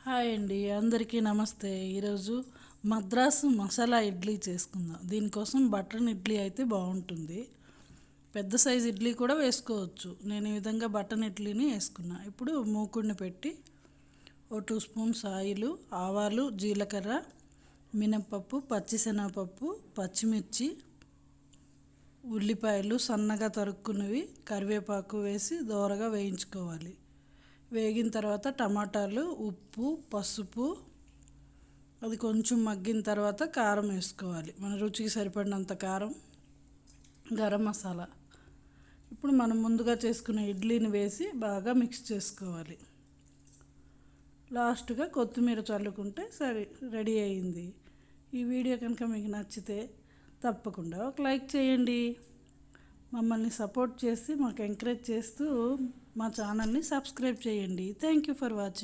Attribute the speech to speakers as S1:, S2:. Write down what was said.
S1: Hi అండి, అందరికీ నమస్తే. ఈరోజు మద్రాసు మసాలా ఇడ్లీ చేసుకుందాం. దీనికోసం బటర్ ఇడ్లీ అయితే బాగుంటుంది. పెద్ద సైజు ఇడ్లీ కూడా వేసుకోవచ్చు. నేను ఈ విధంగా బటర్ ఇడ్లీని వేసుకున్నా. ఇప్పుడు మూకుడిని పెట్టి 2 స్పూన్స్ ఆయిల్, ఆవాలు, జీలకర్ర, మినప్పప్పు, పచ్చిశనగపప్పు, పచ్చిమిర్చి, ఉల్లిపాయలు సన్నగా తరుక్కున్నవి, కరివేపాకు వేసి దోరగా వేయించుకోవాలి. వేగిన తర్వాత టమాటాలు, ఉప్పు, పసుపు, అది కొంచెం మగ్గిన తర్వాత కారం వేసుకోవాలి. మన రుచికి సరిపడినంత కారం, గరం మసాలా. ఇప్పుడు మనం ముందుగా చేసుకున్న ఇడ్లీని వేసి బాగా మిక్స్ చేసుకోవాలి. లాస్ట్గా కొత్తిమీర చల్లుకుంటే సరే, రెడీ అయింది. ఈ వీడియో కనుక మీకు నచ్చితే తప్పకుండా ఒక లైక్ చేయండి. మమ్మల్ని సపోర్ట్ చేసి మాకు ఎంకరేజ్ చేస్తూ మా ఛానల్ని సబ్స్క్రైబ్ చేయండి. Thank you for watching.